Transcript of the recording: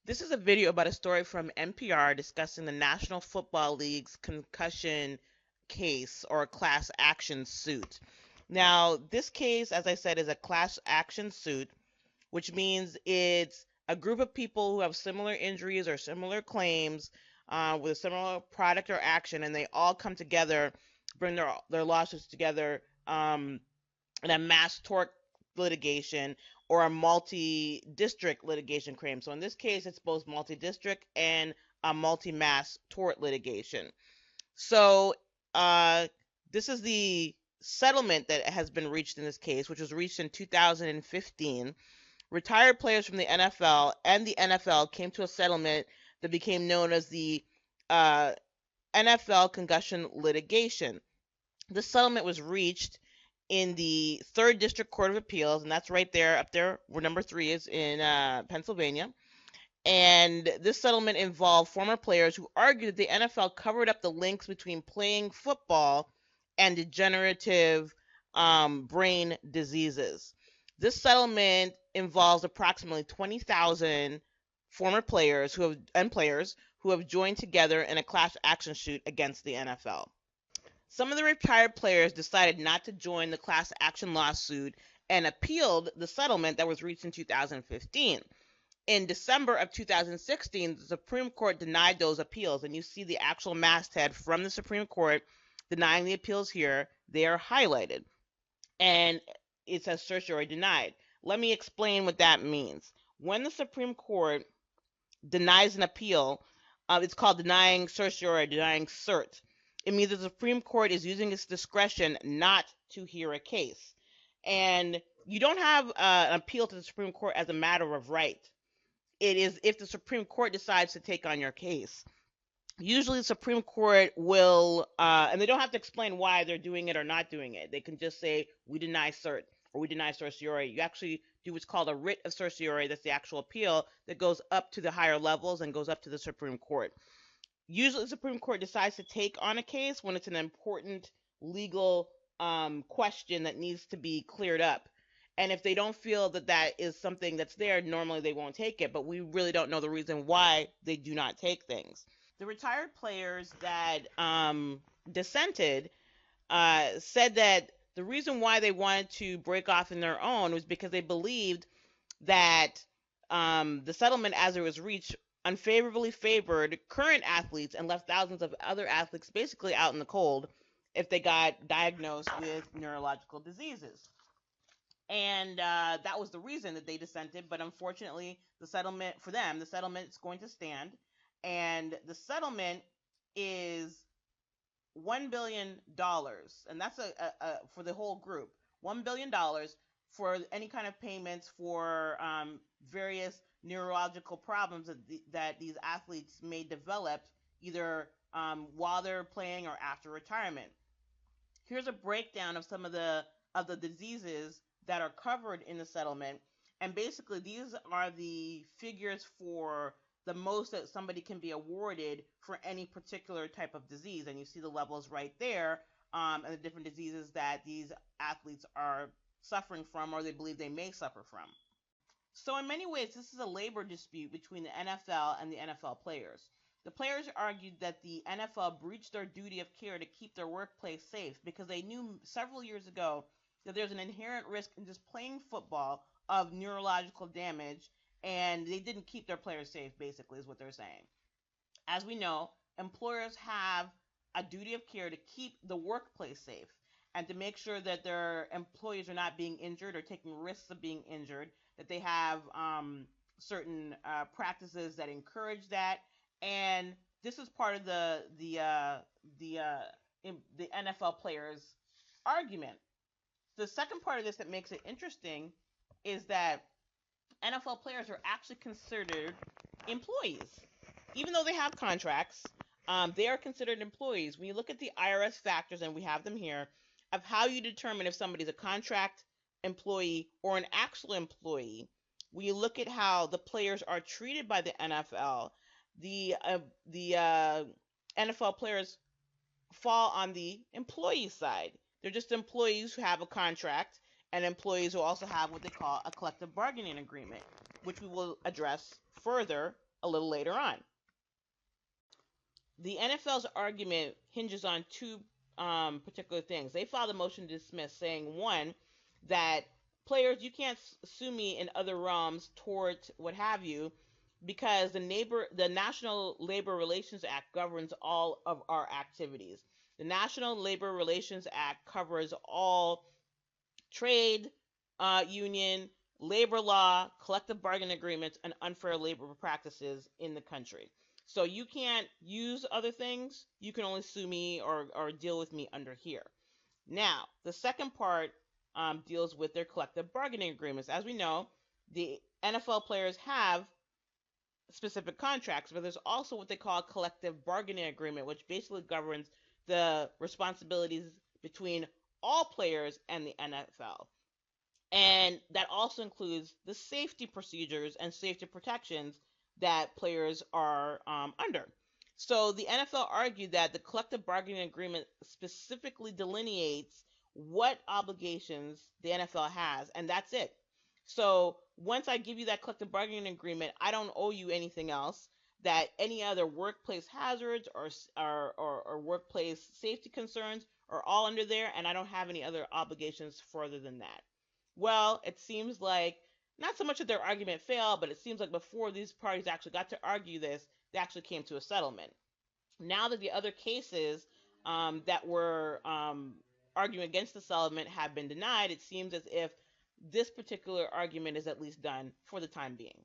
This is a video about a story from NPR discussing the National Football League's concussion case or class action suit. Now, this case, as I said, is a class action suit, which means it's a group of people who have similar injuries or similar claims with a similar product or action, and they all come together, bring their lawsuits together in a mass tort litigation or a multi-district litigation claim. So in this case, it's both multi-district and a multi-mass tort litigation. So uh, this is the settlement that has been reached in this case, which was reached in 2015. Retired players from the NFL and the NFL came to a settlement that became known as the uh, NFL concussion litigation. This settlement was reached in the Third District Court of Appeals, and that's right there, up there where number 3 is in Pennsylvania. And this settlement involved former players who argued that the NFL covered up the links between playing football and degenerative brain diseases. This settlement involves approximately 20,000 former players who have joined together in a class action suit against the NFL. Some of the retired players decided not to join the class action lawsuit and appealed the settlement that was reached in 2015. In December of 2016, the Supreme Court denied those appeals, and you see the actual masthead from the Supreme Court denying the appeals here. They are highlighted, and it says certiorari denied. Let me explain what that means. When the Supreme Court denies an appeal, it's called denying certiorari, denying cert. It means the Supreme Court is using its discretion not to hear a case. And you don't have an appeal to the Supreme Court as a matter of right. It is if the Supreme Court decides to take on your case. Usually the Supreme Court will, and they don't have to explain why they're doing it or not doing it. They can just say, we deny cert or we deny certiorari. You actually do what's called a writ of certiorari. That's the actual appeal that goes up to the higher levels and goes up to the Supreme Court. Usually the Supreme Court decides to take on a case when it's an important legal question that needs to be cleared up. And if they don't feel that that is something that's there, normally they won't take it. But we really don't know the reason why they do not take things. The retired players that dissented said that the reason why they wanted to break off in their own was because they believed that the settlement as it was reached unfavorably favored current athletes and left thousands of other athletes basically out in the cold if they got diagnosed with neurological diseases. And that was the reason that they dissented. But unfortunately, the settlement for them, the settlement is going to stand. And the settlement is $1 billion, and that's for the whole group. $1 billion for any kind of payments for various neurological problems that these athletes may develop either while they're playing or after retirement. Here's a breakdown of some of the diseases that are covered in the settlement, and basically these are the figures for the most that somebody can be awarded for any particular type of disease. And you see the levels right there, and the different diseases that these athletes are suffering from or they believe they may suffer from. So in many ways, this is a labor dispute between the NFL and the NFL players. The players argued that the NFL breached their duty of care to keep their workplace safe because they knew several years ago that there's an inherent risk in just playing football of neurological damage, and they didn't keep their players safe, basically, is what they're saying. As we know, employers have a duty of care to keep the workplace safe and to make sure that their employees are not being injured or taking risks of being injured, that they have certain practices that encourage that. And this is part of the NFL players' argument. The second part of this that makes it interesting is that NFL players are actually considered employees. Even though they have contracts, they are considered employees. When you look at the IRS factors, and we have them here, of how you determine if somebody's a contract employee or an actual employee, when you look at how the players are treated by the NFL, the NFL players fall on the employee side. They're just employees who have a contract and employees who also have what they call a collective bargaining agreement, which we will address further a little later on. The NFL's argument hinges on two particular things. They filed a motion to dismiss, saying, one, that players, you can't sue me in other realms, tort, what have you, because the National Labor Relations Act governs all of our activities. The National Labor Relations Act covers all trade, union, labor law, collective bargaining agreements, and unfair labor practices in the country. So you can't use other things. You can only sue me or deal with me under here. Now, the second part deals with their collective bargaining agreements. As we know, the NFL players have specific contracts, but there's also what they call a collective bargaining agreement, which basically governs the responsibilities between all players and the NFL. And that also includes the safety procedures and safety protections that players are under. So the NFL argued that the collective bargaining agreement specifically delineates what obligations the NFL has, and that's it. So once I give you that collective bargaining agreement, I don't owe you anything else. That any other workplace hazards or workplace safety concerns are all under there, and I don't have any other obligations further than that. Well, it seems like not so much that their argument failed, but it seems like before these parties actually got to argue this, they actually came to a settlement. Now that the other cases that were arguing against the settlement have been denied, it seems as if this particular argument is at least done for the time being.